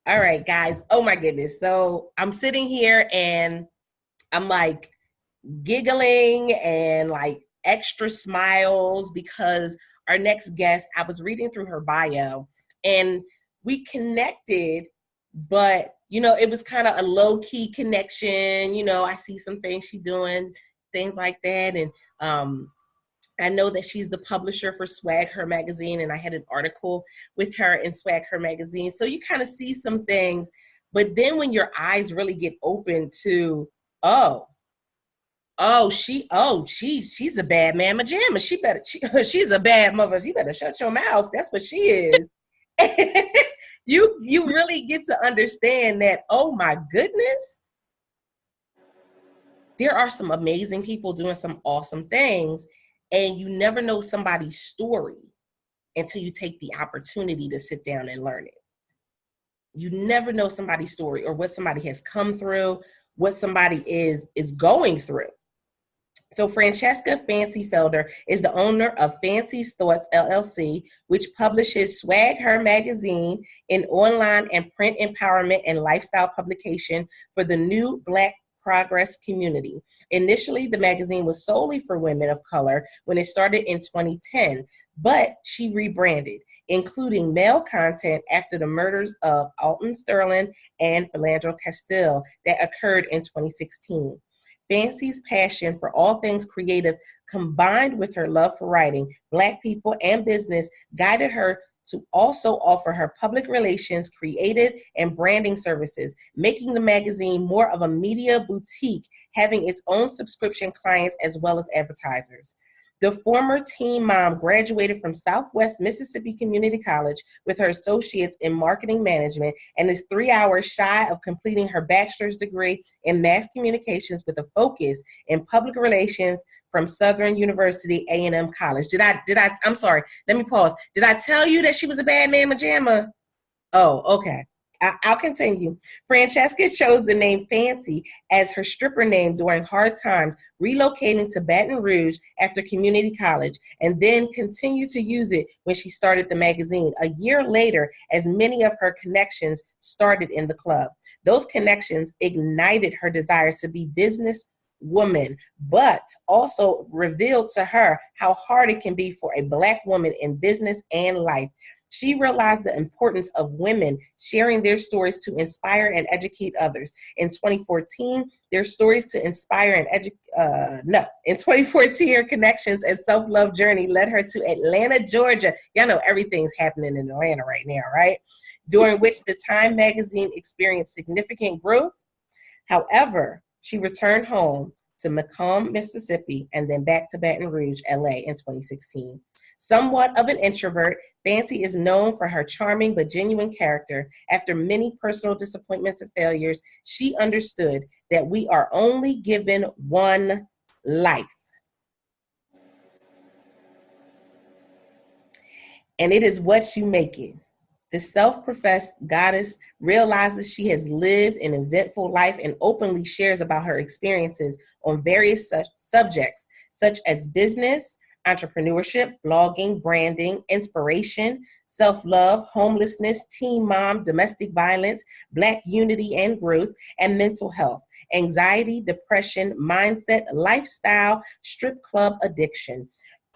All right, guys. Oh my goodness. So I'm sitting here and I'm like giggling and like extra smiles because our next guest, I was reading through her bio and we connected, but it was kind of a low key connection. I see some things she doing, things like that. And I know that she's the publisher for Swag Her magazine, and I had an article with her in Swag Her magazine. So you kind of see some things, but then when your eyes really get open to, oh, she's a bad mamma jamma. She's a bad mother. You better shut your mouth. That's what she is. You really get to understand that, oh my goodness, there are some amazing people doing some awesome things, and you never know somebody's story until you take the opportunity to sit down and learn it. You never know somebody's story or what somebody has come through, what somebody is going through. So Francheska Fancy Felder is the owner of Fancy's Thoughts LLC, which publishes Swag Her magazine, an online and print empowerment and lifestyle publication for the new Black progress community. Initially, the magazine was solely for women of color when it started in 2010, but she rebranded, including male content after the murders of Alton Sterling and Philandro Castile that occurred in 2016. Fancy's passion for all things creative, combined with her love for writing, Black people, and business, guided her to also offer her public relations, creative, and branding services, making the magazine more of a media boutique, having its own subscription clients as well as advertisers. The former teen mom graduated from Southwest Mississippi Community College with her associates in marketing management and is 3 hours shy of completing her bachelor's degree in mass communications with a focus in public relations from Southern University A&M College. I'm sorry, let me pause. Did I tell you that she was a bad mamma jamma? Oh, okay. I'll continue. Francheska chose the name Fancy as her stripper name during hard times, relocating to Baton Rouge after community college, and then continued to use it when she started the magazine a year later, as many of her connections started in the club. Those connections ignited her desire to be business woman, but also revealed to her how hard it can be for a Black woman in business and life. She realized the importance of women sharing their stories to inspire and educate others. In 2014, their stories to inspire and in 2014, her connections and self-love journey led her to Atlanta, Georgia. Y'all know everything's happening in Atlanta right now, right? During which the Time magazine experienced significant growth. However, she returned home to Macomb, Mississippi, and then back to Baton Rouge, LA in 2016. Somewhat of an introvert, Fancy is known for her charming but genuine character. After many personal disappointments and failures, she understood that we are only given one life, and it is what you make it. The self-professed goddess realizes she has lived an eventful life and openly shares about her experiences on various subjects, such as business, entrepreneurship, blogging, branding, inspiration, self-love, homelessness, teen mom, domestic violence, Black unity and growth, and mental health, anxiety, depression, mindset, lifestyle, strip club addiction.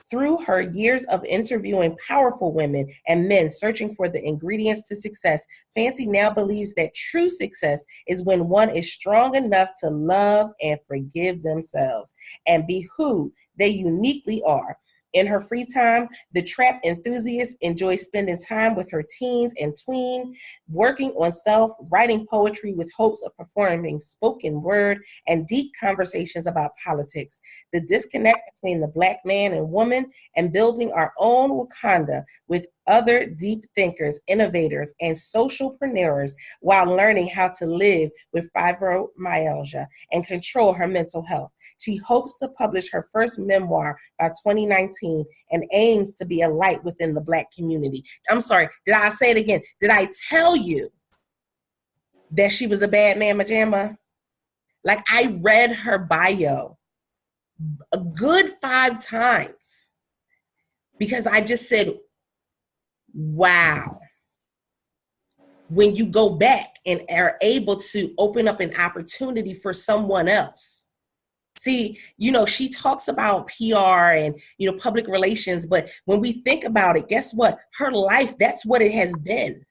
Through her years of interviewing powerful women and men searching for the ingredients to success, Fancy now believes that true success is when one is strong enough to love and forgive themselves and be who they uniquely are. In her free time, the trap enthusiast enjoys spending time with her teens and tween, working on self, writing poetry with hopes of performing spoken word and deep conversations about politics. The disconnect between the Black man and woman, and building our own Wakanda with other deep thinkers, innovators, and socialpreneurs while learning how to live with fibromyalgia and control her mental health. She hopes to publish her first memoir by 2019 and aims to be a light within the Black community. I'm sorry, did I say it again? Did I tell you that she was a bad mamma jamma? Like, I read her bio a good 5 times because I just said, wow. when you go back and are able to open up an opportunity for someone else. See, you know, she talks about PR and, you know, public relations, but when we think about it, guess what? Her life, that's what it has been.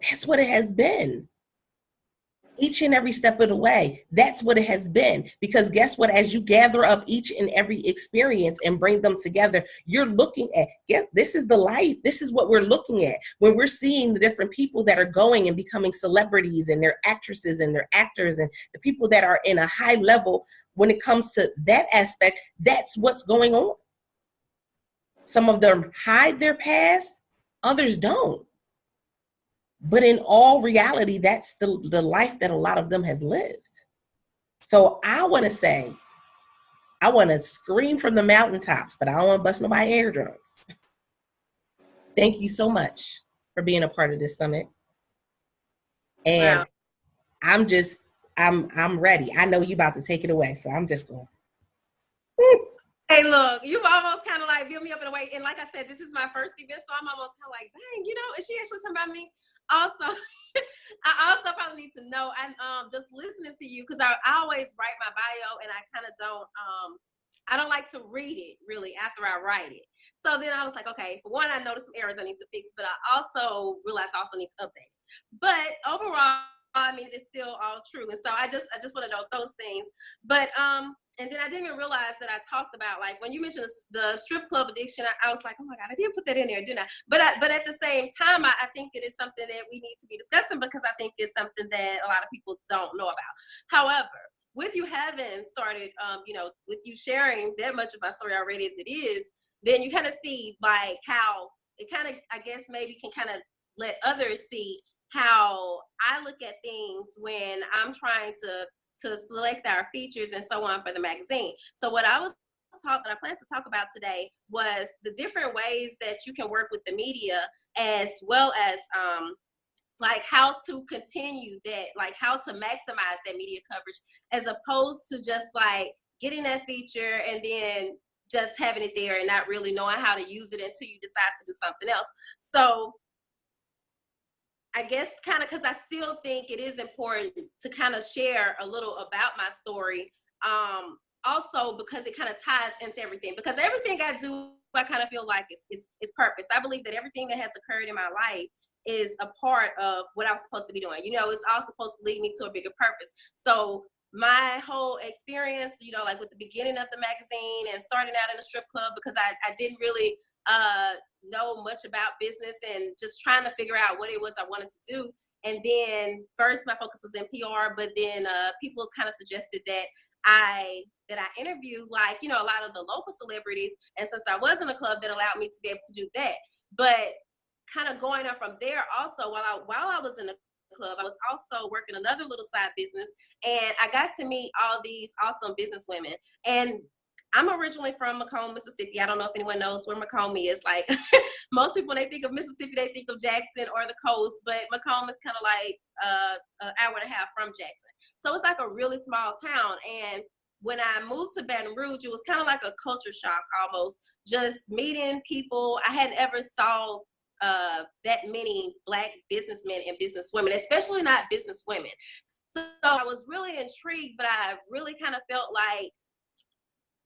That's what it has been. Each and every step of the way, that's what it has been. Because guess what? As you gather up each and every experience and bring them together, you're looking at, yes, this is the life. This is what we're looking at when we're seeing the different people that are going and becoming celebrities, and their actresses and their actors, and the people that are in a high level. When it comes to that aspect, that's what's going on. Some of them hide their past, others don't. But in all reality, that's the life that a lot of them have lived. So I want to say, I want to scream from the mountaintops, but I don't want to bust nobody's eardrums. Thank you so much for being a part of this summit. And Wow. I'm ready. I know you about to take it away, so I'm just going. Hey, look, you've almost kind of like built me up in a way. And like I said, this is my first event, so I'm almost kind of like, dang, you know, is she actually talking about me? Also, I also probably need to know, and just listening to you, because I always write my bio, and I kind of don't, I don't like to read it really after I write it. So then I was like, okay, for one, I noticed some errors I need to fix, but I also realized I also need to update it. But overall, I mean, it's still all true. And so I just want to know those things. But and then I didn't even realize that I talked about, like, when you mentioned the strip club addiction, I was like, oh my God, I did put that in there, didn't I? But at the same time, I think it is something that we need to be discussing, because I think it's something that a lot of people don't know about. However, with you having started, you know, with you sharing that much of my story already as it is, then you kind of see like how it kind of, I guess, maybe can kind of let others see how I look at things when I'm trying to select our features and so on for the magazine. So what I plan to talk about today was the different ways that you can work with the media, as well as like how to continue that, like how to maximize that media coverage, as opposed to just like getting that feature and then just having it there and not really knowing how to use it until you decide to do something else. So I guess kind of, because I still think it is important to kind of share a little about my story. Also because it kind of ties into everything, because everything I do, I kind of feel like it's purpose. I believe that everything that has occurred in my life is a part of what I was supposed to be doing. You know, it's all supposed to lead me to a bigger purpose. So my whole experience, you know, like with the beginning of the magazine and starting out in a strip club, because I didn't really know much about business and just trying to figure out what it was I wanted to do. And then first my focus was in PR, but then people kind of suggested that I interview, like, you know, a lot of the local celebrities. And since I was in a club, that allowed me to be able to do that. But kind of going up from there, also while I was in the club, I was also working another little side business, and I got to meet all these awesome business women. And I'm originally from Macomb, Mississippi. I don't know if anyone knows where Macomb is. Like, most people, when they think of Mississippi, they think of Jackson or the coast, but Macomb is kind of like an hour and a half from Jackson. So it's like a really small town. And when I moved to Baton Rouge, it was kind of like a culture shock almost, just meeting people. I hadn't ever saw that many Black businessmen and businesswomen, especially not businesswomen. So I was really intrigued, but I really kind of felt like,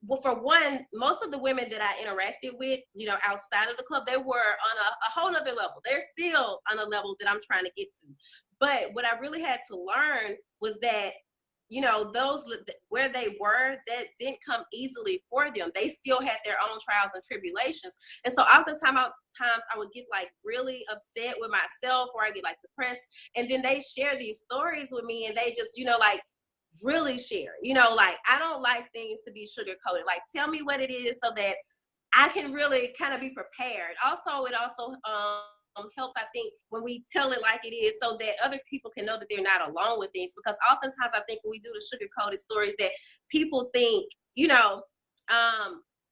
well, for one, most of the women that I interacted with, you know, outside of the club, they were on a whole nother level. They're still on a level that I'm trying to get to. But what I really had to learn was that, you know, those where they were, that didn't come easily for them. They still had their own trials and tribulations. And so oftentimes I would get like really upset with myself, or I get like depressed. And then they share these stories with me, and they just, you know, like really share, you know, like, I don't like things to be sugar coated. Like, tell me what it is so that I can really kind of be prepared. Also, it also helps, I think, when we tell it like it is, so that other people can know that they're not alone with things. Because oftentimes I think when we do the sugar coated stories, that people think, you know,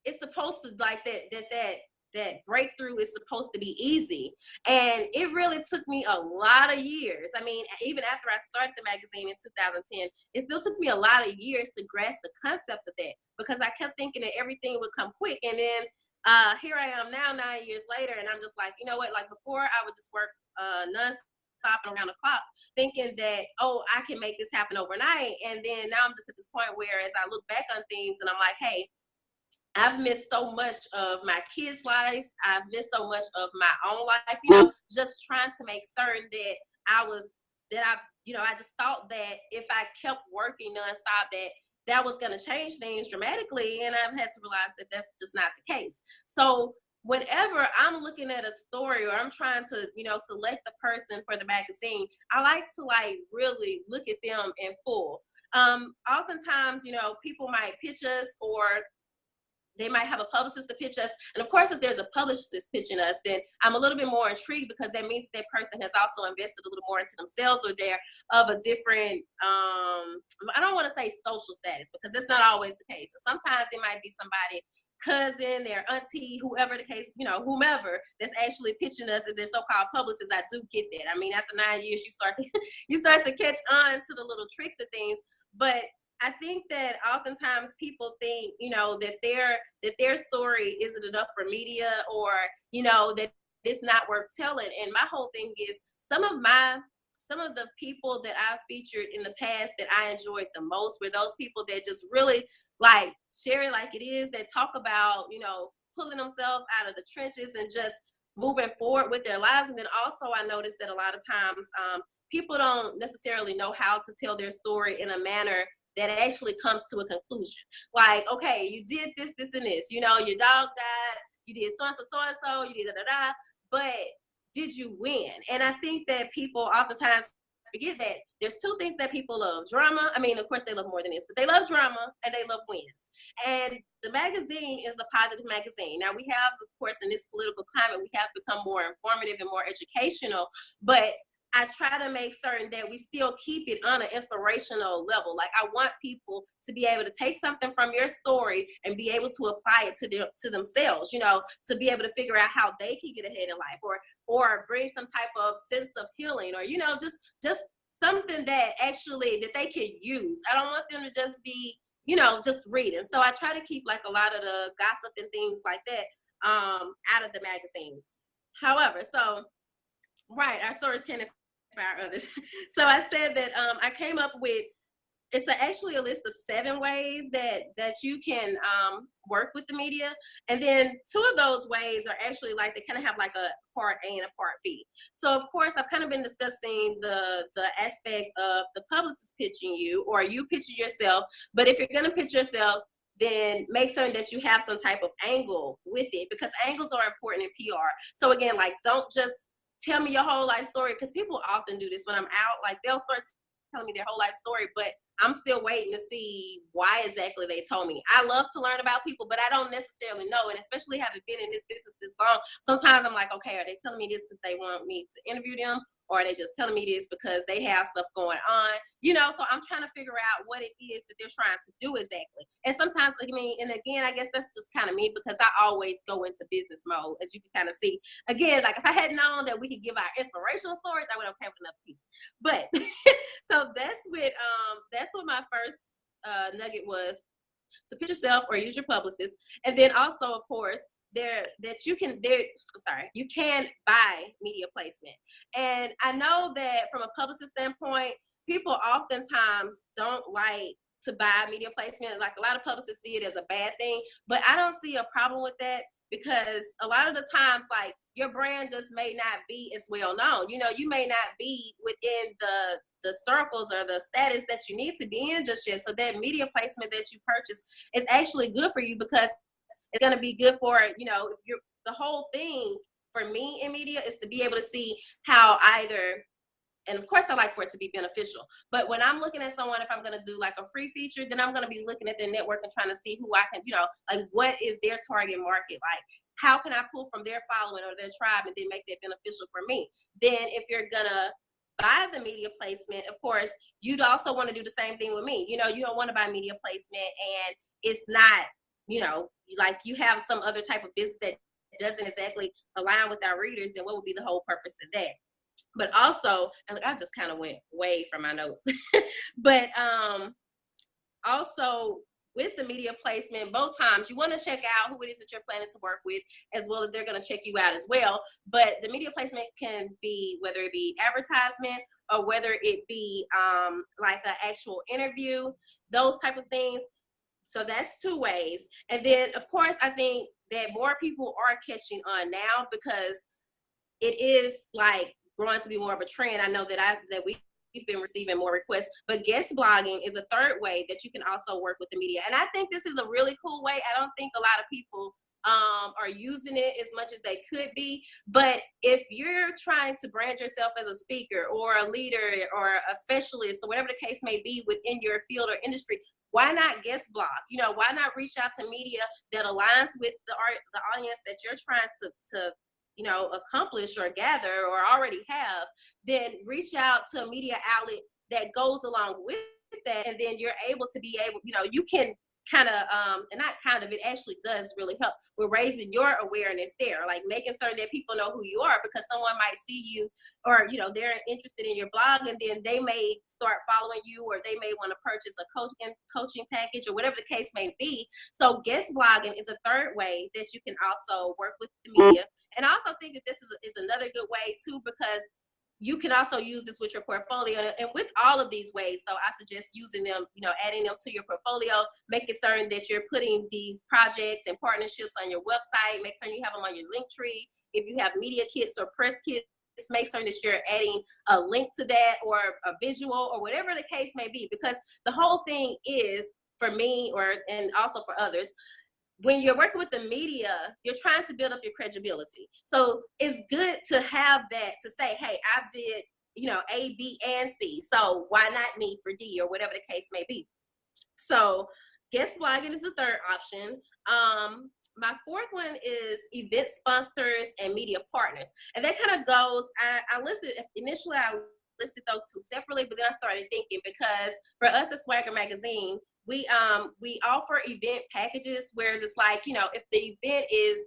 it's supposed to, like, that breakthrough is supposed to be easy. And it really took me a lot of years. I mean, even after I started the magazine in 2010, it still took me a lot of years to grasp the concept of that, because I kept thinking that everything would come quick. And then here I am now 9 years later, and I'm just like, you know what, like before I would just work non-stop and around the clock thinking that, oh, I can make this happen overnight. And then now I'm just at this point where as I look back on things and I'm like, hey, I've missed so much of my kids' lives. I've missed so much of my own life, just trying to make certain that I just thought that if I kept working nonstop, that was going to change things dramatically. And I've had to realize that that's just not the case. So whenever I'm looking at a story or I'm trying to, select the person for the magazine, I like to really look at them in full. Oftentimes, people might pitch us, or they might have a publicist to pitch us. And of course, if there's a publicist pitching us, then I'm a little bit more intrigued, because that means that person has also invested a little more into themselves, or they're of a different, I don't want to say social status, because that's not always the case. Sometimes it might be somebody, cousin, their auntie, whoever the case, whomever that's actually pitching us as their so-called publicist. I do get that. I mean, after 9 years, you start to catch on to the little tricks of things. But I think that oftentimes people think, that their story isn't enough for media, or, that it's not worth telling. And my whole thing is some of the people that I've featured in the past that I enjoyed the most were those people that just really share it like it is, that talk about, pulling themselves out of the trenches and just moving forward with their lives. And then also I noticed that a lot of times people don't necessarily know how to tell their story in a manner that actually comes to a conclusion. Like, okay, you did this, this, and this. Your dog died. You did so-and-so, you did da-da-da. But did you win? And I think that people oftentimes forget that there's two things that people love. Drama. I mean, of course, they love more than this, but they love drama and they love wins. And the magazine is a positive magazine. Now, we have, of course, in this political climate, we have become more informative and more educational, but I try to make certain that we still keep it on an inspirational level. Like, I want people to be able to take something from your story and be able to apply it to themselves, to be able to figure out how they can get ahead in life, or bring some type of sense of healing, or, just something that they can use. I don't want them to just be, just reading. So I try to keep a lot of the gossip and things like that out of the magazine. However, right, our stories can inspire others. So I said that I came up with, it's actually a list of 7 ways that you can work with the media. And then 2 of those ways are actually they kind of have a part A and a part B. So of course, I've kind of been discussing the aspect of the publicist pitching you, or you pitching yourself. But if you're going to pitch yourself, then make certain that you have some type of angle with it, because angles are important in PR. So again, don't just tell me your whole life story, because people often do this when I'm out. They'll start telling me their whole life story, but I'm still waiting to see why exactly they told me. I love to learn about people, but I don't necessarily know. And especially having been in this business this long, sometimes I'm like, okay, are they telling me this because they want me to interview them? Or are they just telling me this because they have stuff going on? So I'm trying to figure out what it is that they're trying to do exactly. And sometimes, and again, I guess that's just kind of me, because I always go into business mode, as you can kind of see. Again, if I had known that we could give our inspirational stories, I would have come with another piece. But so that's what my first nugget was, to pitch yourself or use your publicist. And then also, of course, you can buy media placement. And I know that from a publicist standpoint, people oftentimes don't like to buy media placement. A lot of publicists see it as a bad thing, but I don't see a problem with that, because a lot of the times, your brand just may not be as well known. You may not be within the circles or the status that you need to be in just yet. So that media placement that you purchase is actually good for you, because it's going to be good for, if you're, the whole thing for me in media is to be able to see how and of course I like for it to be beneficial, but when I'm looking at someone, if I'm going to do a free feature, then I'm going to be looking at their network and trying to see who I can, what is their target market? How can I pull from their following or their tribe and then make that beneficial for me? Then if you're going to buy the media placement, of course, you'd also want to do the same thing with me. You don't want to buy media placement and it's not, you have some other type of business that doesn't exactly align with our readers, then what would be the whole purpose of that? But also, and I just kind of went way from my notes, but also with the media placement, both times, you want to check out who it is that you're planning to work with, as well as they're going to check you out as well. But the media placement can be, whether it be advertisement or whether it be like an actual interview, those type of things. So that's two ways. And then, of course, I think that more people are catching on now because it is like growing to be more of a trend. I know that we've been receiving more requests, but guest blogging is a third way that you can also work with the media. And I think this is a really cool way. I don't think a lot of people are using it as much as they could be. But if you're trying to brand yourself as a speaker or a leader or a specialist or whatever the case may be within your field or industry, why not guest blog? You know, why not reach out to media that aligns with the audience that you're trying to you know, accomplish or gather or already have? Then reach out to a media outlet that goes along with that, and then you're able to be able, you know, you can kind of and not kind of, it actually does really help with raising your awareness there, like making certain that people know who you are, because someone might see you, or you know, they're interested in your blog, and then they may start following you, or they may want to purchase a coaching package or whatever the case may be. So guest blogging is a third way that you can also work with the media. And I also think that this is another good way too, because you can also use this with your portfolio. And with all of these ways, though, I suggest using them, you know, adding them to your portfolio, making certain that you're putting these projects and partnerships on your website, make certain you have them on your link tree. If you have media kits or press kits, make certain that you're adding a link to that, or a visual, or whatever the case may be, because the whole thing is, for me, and also for others, when you're working with the media, you're trying to build up your credibility. So it's good to have that, to say, hey, I did, you know, A, B, and C. So why not me for D, or whatever the case may be. So guest blogging is the third option. My fourth one is event sponsors and media partners. And that kind of goes, I listed those two separately, but then I started thinking, because for us at Swagger Magazine, we offer event packages, whereas it's like, you know, if the event is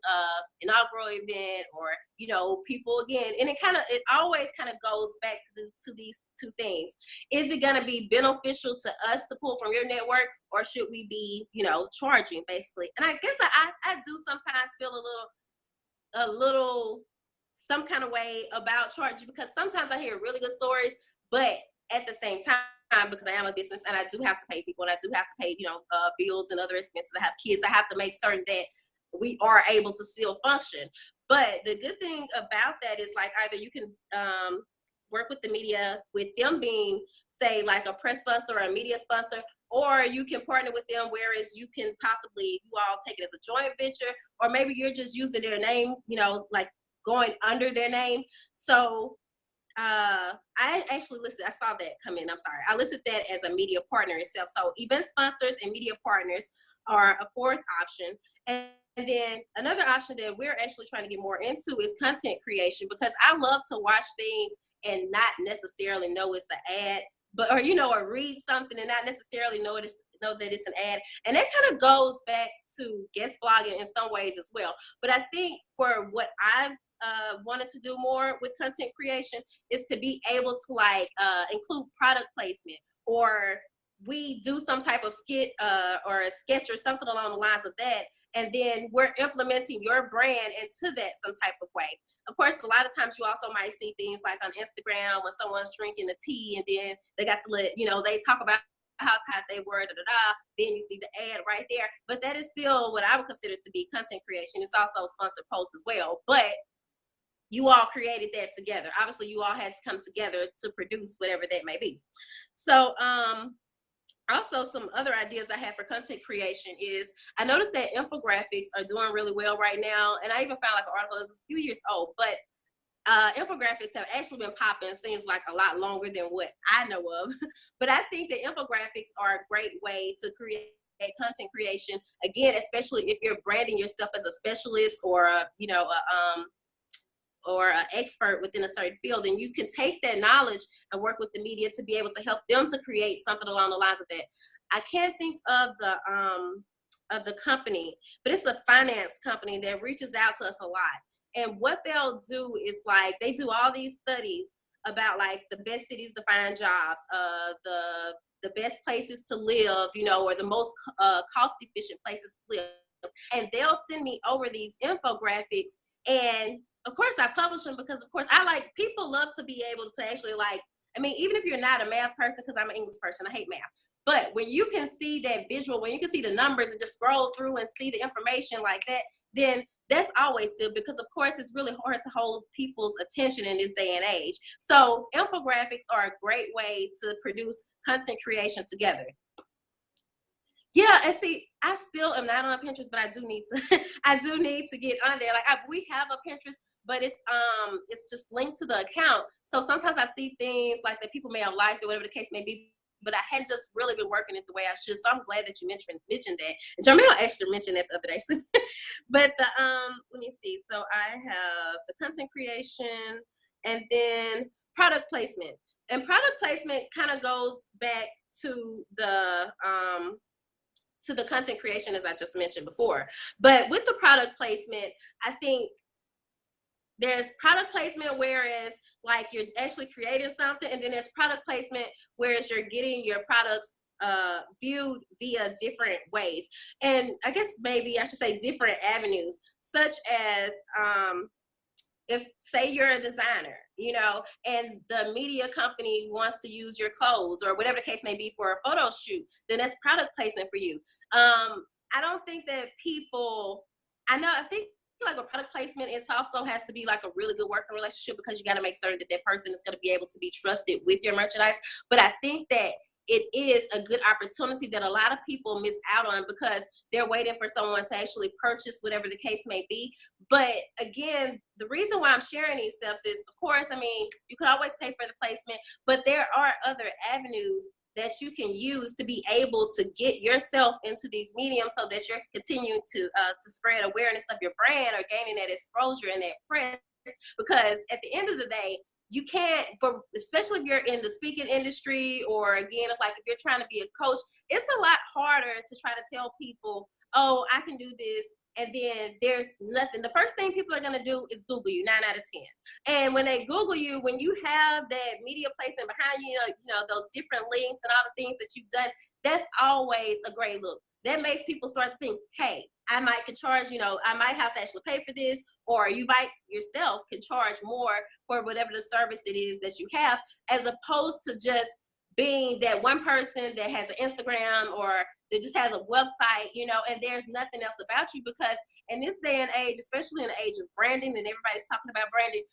inaugural event, or you know, people again, and it always kind of goes back to these two things. Is it going to be beneficial to us to pull from your network, or should we be, you know, charging basically? And I guess I do sometimes feel a little some kind of way about charging, because sometimes I hear really good stories, but at the same time, because I am a business and I do have to pay people, and I do have to pay, you know, bills and other expenses. I have kids. I have to make certain that we are able to still function. But the good thing about that is, like, either you can work with the media with them being, say, like a press sponsor or a media sponsor, or you can partner with them, whereas you can possibly, you all take it as a joint venture, or maybe you're just using their name, you know, like going under their name. So I actually I saw that come in, I'm sorry. I listed that as a media partner itself. So event sponsors and media partners are a fourth option. And then another option that we're actually trying to get more into is content creation, because I love to watch things and not necessarily know it's an ad, but, or, you know, or read something and not necessarily know that it's an ad. And that kind of goes back to guest blogging in some ways as well. But I think for what I've wanted to do more with content creation is to be able to, like, include product placement, or we do some type of skit or a sketch or something along the lines of that, and then we're implementing your brand into that some type of way. Of course, a lot of times you also might see things like on Instagram when someone's drinking a tea, and then they got the, you know, they talk about how tight they were, then you see the ad right there. But that is still what I would consider to be content creation. It's also a sponsored post as well, but you all created that together. Obviously, you all had to come together to produce whatever that may be. So also, some other ideas I have for content creation is, I noticed that infographics are doing really well right now. And I even found like an article, it was a few years old, but infographics have actually been popping, seems like a lot longer than what I know of. But I think that infographics are a great way to create content creation. Again, especially if you're branding yourself as a specialist, or or an expert within a certain field, and you can take that knowledge and work with the media to be able to help them to create something along the lines of that. I can't think of the company, but it's a finance company that reaches out to us a lot. And what they'll do is, like, they do all these studies about like the best cities to find jobs, the best places to live, you know, or the most cost efficient places to live. And they'll send me over these infographics, and of course I publish them because of course I like, people love to be able to actually like, I mean, even if you're not a math person, because I'm an English person, I hate math. But when you can see that visual, when you can see the numbers and just scroll through and see the information like that, then that's always good, because of course it's really hard to hold people's attention in this day and age. So infographics are a great way to produce content creation together. Yeah, and see, I still am not on Pinterest, but I do need to. I do need to get on there. Like we have a Pinterest, but it's just linked to the account. So sometimes I see things like that people may have liked or whatever the case may be, but I hadn't just really been working it the way I should. So I'm glad that you mentioned that. And Jermaine actually mentioned that the other day. But the let me see. So I have the content creation, and then product placement. And product placement kind of goes back to the content creation, as I just mentioned before. But with the product placement, I think there's product placement whereas like you're actually creating something, and then there's product placement whereas you're getting your products viewed via different ways. And I guess maybe I should say different avenues, such as if say you're a designer, you know, and the media company wants to use your clothes or whatever the case may be for a photo shoot, then that's product placement for you. I don't think that people, I think like a product placement, it also has to be like a really good working relationship, because you got to make certain that that person is going to be able to be trusted with your merchandise. But I think that it is a good opportunity that a lot of people miss out on because they're waiting for someone to actually purchase whatever the case may be. But again, the reason why I'm sharing these steps is, of course, I mean, you can always pay for the placement, but there are other avenues that you can use to be able to get yourself into these mediums so that you're continuing to spread awareness of your brand or gaining that exposure and that press. Because at the end of the day, you can't, for especially if you're in the speaking industry, or again, if you're trying to be a coach, it's a lot harder to try to tell people, oh, I can do this, and then there's nothing. The first thing people are going to do is Google you 9 out of 10. And when they Google you, when you have that media placement behind you, you know, those different links and all the things that you've done, that's always a great look. That makes people start to think, hey, I might could charge, you know, I might have to actually pay for this, or you might yourself can charge more for whatever the service it is that you have, as opposed to just being that one person that has an Instagram or that just has a website, you know, and there's nothing else about you. Because in this day and age, especially in the age of branding, and everybody's talking about branding,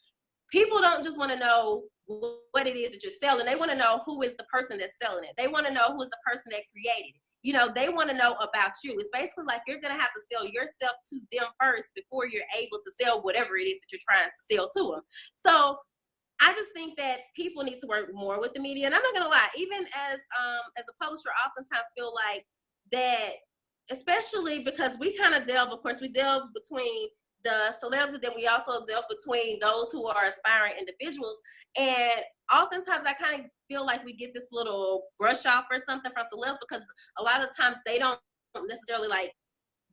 people don't just want to know what it is that you're selling. They want to know who is the person that's selling it. They want to know who is the person that created it. You know, they want to know about you. It's basically like you're going to have to sell yourself to them first before you're able to sell whatever it is that you're trying to sell to them. So I just think that people need to work more with the media. And I'm not going to lie, even as a publisher, I oftentimes feel like that, especially because we kind of delve, of course, we delve between the celebs, and then we also delve between those who are aspiring individuals. And oftentimes I kind of feel like we get this little brush off or something from celebs, because a lot of times they don't necessarily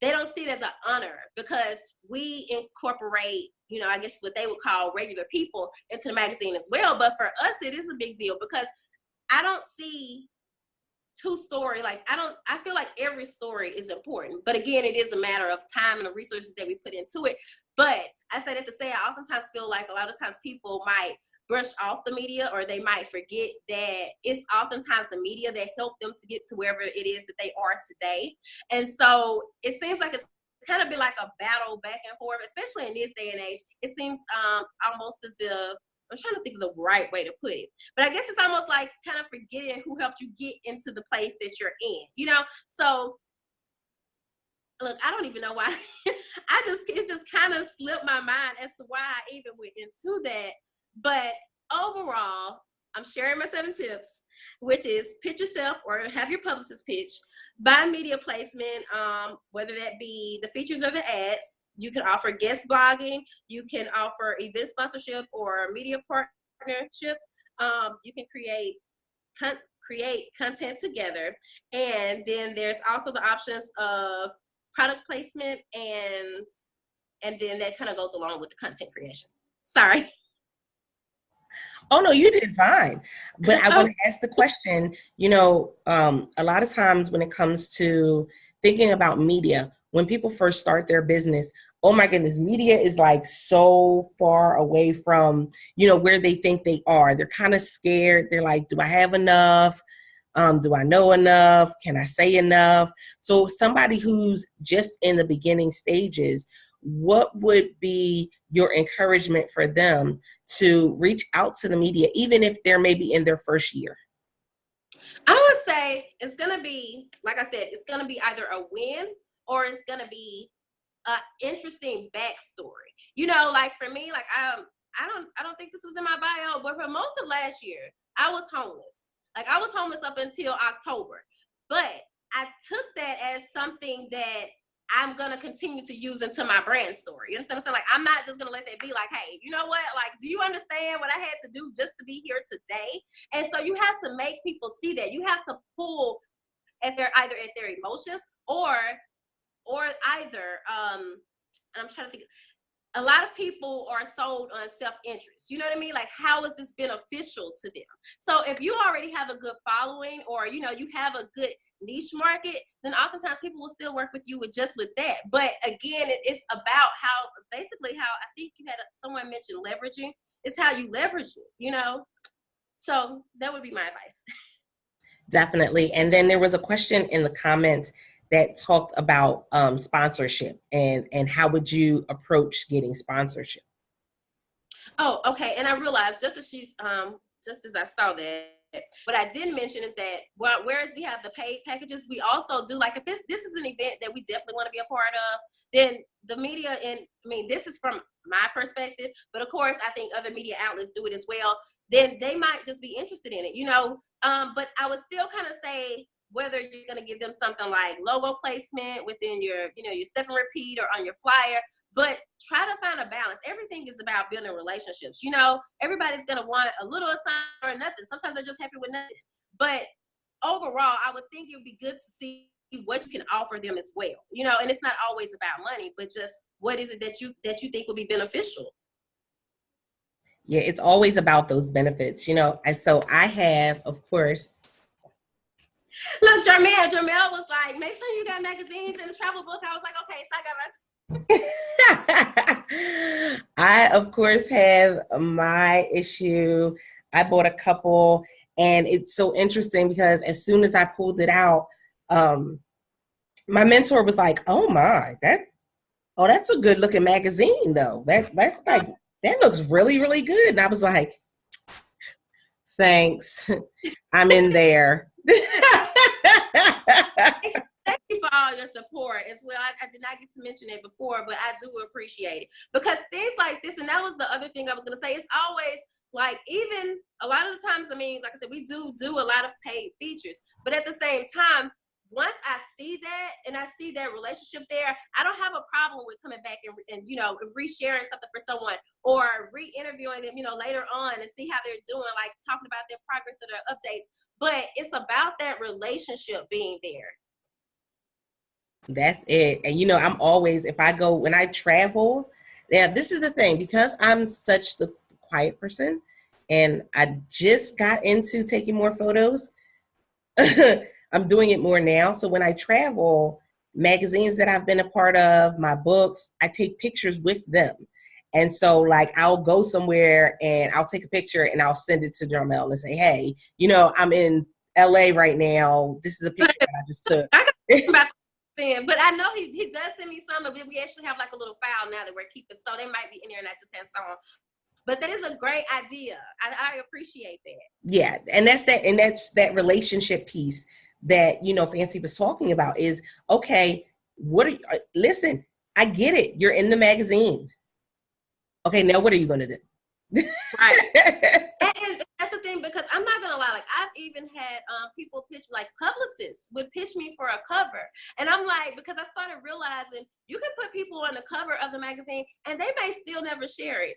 they don't see it as an honor, because we incorporate, you know, I guess what they would call regular people into the magazine as well. But for us, it is a big deal, because I don't see two story, I feel like every story is important, but again, it is a matter of time and the resources that we put into it. But I say that to say, I oftentimes feel like a lot of times people might brush off the media, or they might forget that it's oftentimes the media that helped them to get to wherever it is that they are today. And so it seems like it's kind of been like a battle back and forth, especially in this day and age. It seems almost as if, I'm trying to think of the right way to put it, but I guess it's almost like kind of forgetting who helped you get into the place that you're in, you know? So look, I don't even know why. It just kind of slipped my mind as to why I even went into that. But overall, I'm sharing my 7 tips, which is pitch yourself or have your publicist pitch, buy media placement, whether that be the features or the ads. You can offer guest blogging. You can offer event sponsorship or media partnership. You can create content together. And then there's also the options of product placement, and then that kind of goes along with the content creation. Sorry. Oh no, you did fine. But I want to ask the question, a lot of times when it comes to thinking about media, when people first start their business, oh my goodness, media is like so far away from, where they think they are. They're kind of scared. They're like, do I have enough? Do I know enough? Can I say enough? So somebody who's just in the beginning stages, what would be your encouragement for them to reach out to the media, even if they're maybe in their first year? I would say it's going to be, like I said, it's going to be either a win or it's going to be an interesting backstory. Like for me, like I don't think this was in my bio, but for most of last year, I was homeless. Like I was homeless up until October, but I took that as something that I'm gonna continue to use into my brand story. You understand what I'm saying? Like I'm not just gonna let that be like, hey, you know what? Like, do you understand what I had to do just to be here today? And so you have to make people see that. You have to pull at either at their emotions or either and I'm trying to think, a lot of people are sold on self-interest. You know what I mean? Like, how is this beneficial to them? So if you already have a good following or, you have a good niche market, then oftentimes people will still work with you with that. But again, it's about basically how I think you had someone mention leveraging. It's how you leverage it, So that would be my advice. Definitely. And then there was a question in the comments that talked about sponsorship and how would you approach getting sponsorship? Oh, okay. And I realized just as I saw that, what I didn't mention is that whereas we have the paid packages, we also do, like, if this is an event that we definitely want to be a part of, then the media, and I mean, this is from my perspective, but of course I think other media outlets do it as well, then they might just be interested in it, but I would still kind of say whether you're going to give them something like logo placement within your, your step and repeat or on your flyer, but try to find a balance. Everything is about building relationships. Everybody's going to want a little assignment or nothing. Sometimes they're just happy with nothing. But overall, I would think it would be good to see what you can offer them as well. And it's not always about money, but just what is it that you think will be beneficial. Yeah, it's always about those benefits, So I have, of course. Look, Jermel was like, make sure you got magazines and a travel book. I was like, okay, so I got my I, of course, have my issue. I bought a couple, and it's so interesting because as soon as I pulled it out, my mentor was like, "Oh my, that's a good looking magazine, though. That's like that looks really, really good." And I was like, "Thanks, I'm in there." Thank you for all your support as well. I did not get to mention it before, but I do appreciate it because things like this, and that was the other thing I was going to say, it's always like, even a lot of the times, I mean, like I said, we do a lot of paid features, but at the same time, once I see that and I see that relationship there, I don't have a problem with coming back and resharing something for someone or re-interviewing them, later on and see how they're doing, like talking about their progress or their updates. But it's about that relationship being there. That's it. And I'm always, when I travel, now this is the thing, because I'm such the quiet person and I just got into taking more photos. I'm doing it more now. So when I travel, magazines that I've been a part of, my books, I take pictures with them. And so like I'll go somewhere and I'll take a picture and I'll send it to Jarmel and say, hey, I'm in LA right now. This is a picture that I just took. But I know he does send me some of it. We actually have like a little file now that we're keeping, so they might be in there and I just have some. But that is a great idea. I appreciate that. Yeah, and that's that relationship piece that Fancy was talking about is, okay, listen, I get it. You're in the magazine. Okay, now what are you going to do? Right. And that's the thing, because I'm not gonna lie, like I've even had people pitch, like publicists would pitch me for a cover, and I'm like, because I started realizing you can put people on the cover of the magazine and they may still never share it,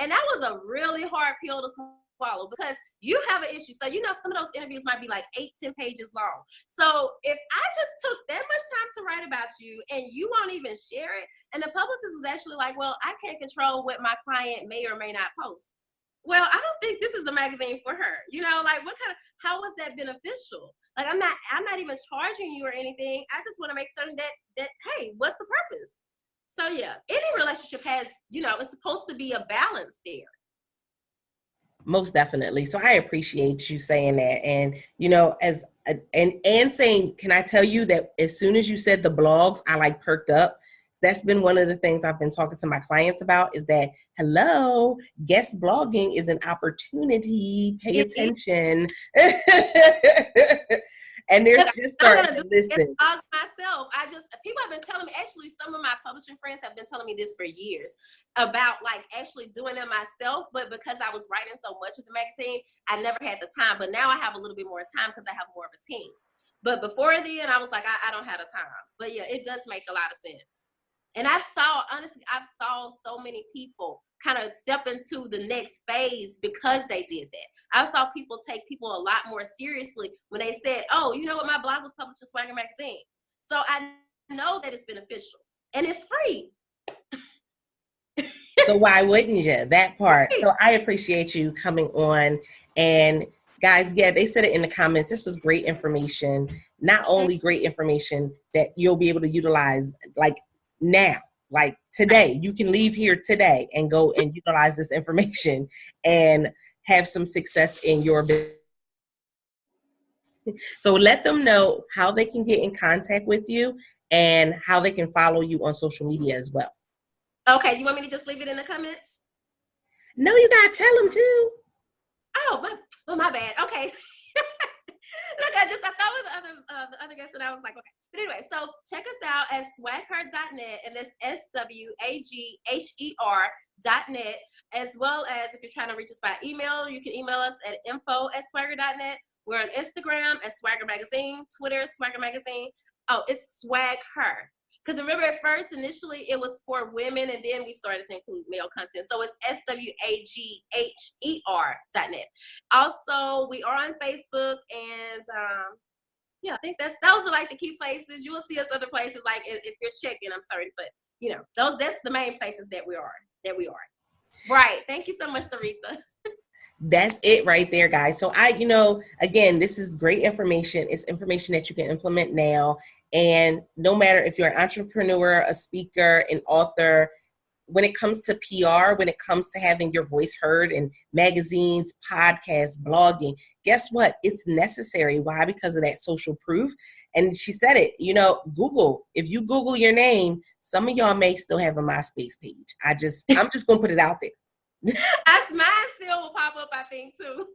and that was a really hard pill to swallow because you have an issue. So some of those interviews might be like 8-10 pages long. So if I just took that much time to write about you and you won't even share it, and the publicist was actually like, well, I can't control what my client may or may not post. well, I don't think this is the magazine for her. You know, like how was that beneficial? Like I'm not even charging you or anything. I just want to make certain that hey, what's the purpose? So yeah, any relationship has, it's supposed to be a balance there. Most definitely. So I appreciate you saying that. And, and saying, can I tell you that as soon as you said the blogs, I like perked up. That's been one of the things I've been talking to my clients about is that, hello, guest blogging is an opportunity. Pay attention. And they're just starting to listen. Myself, people have been telling me, actually, some of my publishing friends have been telling me this for years about like actually doing it myself. But because I was writing so much of the magazine, I never had the time. But now I have a little bit more time because I have more of a team. But before then, I was like, I don't have the time. But yeah, it does make a lot of sense. And I saw so many people kind of step into the next phase because they did that. I saw people take people a lot more seriously when they said, oh, you know what, my blog was published in Swagger Magazine. So I know that it's beneficial and it's free. So why wouldn't you? That part. So I appreciate you coming on. And guys, yeah, they said it in the comments. This was great information. Not only great information that you'll be able to utilize like now, like today. You can leave here today and go and utilize this information and have some success in your business. So let them know how they can get in contact with you and how they can follow you on social media as well. Okay, you want me to just leave it in the comments? No, you gotta tell them too. Oh, my bad. Okay. Look, I thought with the other guests, and I was like, okay. But anyway, so check us out at swagher.net, and that's SWAGHER.net, as well as if you're trying to reach us by email, you can email us at info@swagger.net. We're on Instagram at Swagger Magazine, Twitter, Swagger Magazine. Oh, it's Swag Her. Because remember, at first, initially, it was for women, and then we started to include male content. So it's SWAGHER.net. Also, we are on Facebook, and yeah, I think those are like the key places. You will see us other places, like if you're checking. I'm sorry, but that's the main places that we are. Right. Thank you so much, Doretha. That's it right there, guys. So again, this is great information. It's information that you can implement now. And no matter if you're an entrepreneur, a speaker, an author, when it comes to PR, when it comes to having your voice heard in magazines, podcasts, blogging, guess what? It's necessary. Why? Because of that social proof. And she said it, Google. If you Google your name, some of y'all may still have a MySpace page. I'm just going to put it out there. Mine still will pop up, I think, too.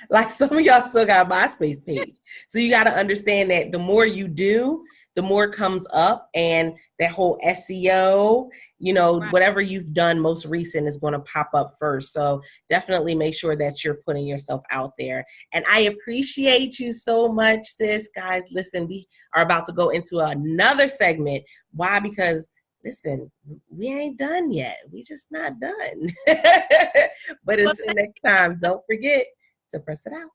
Like some of y'all still got a MySpace page. So you got to understand that the more you do, the more comes up, and that whole SEO, right. Whatever you've done most recent is going to pop up first. So definitely make sure that you're putting yourself out there. And I appreciate you so much, sis. Guys, listen, we are about to go into another segment. Why? Because listen, we ain't done yet. We just not done. But until next time, don't forget to press it out.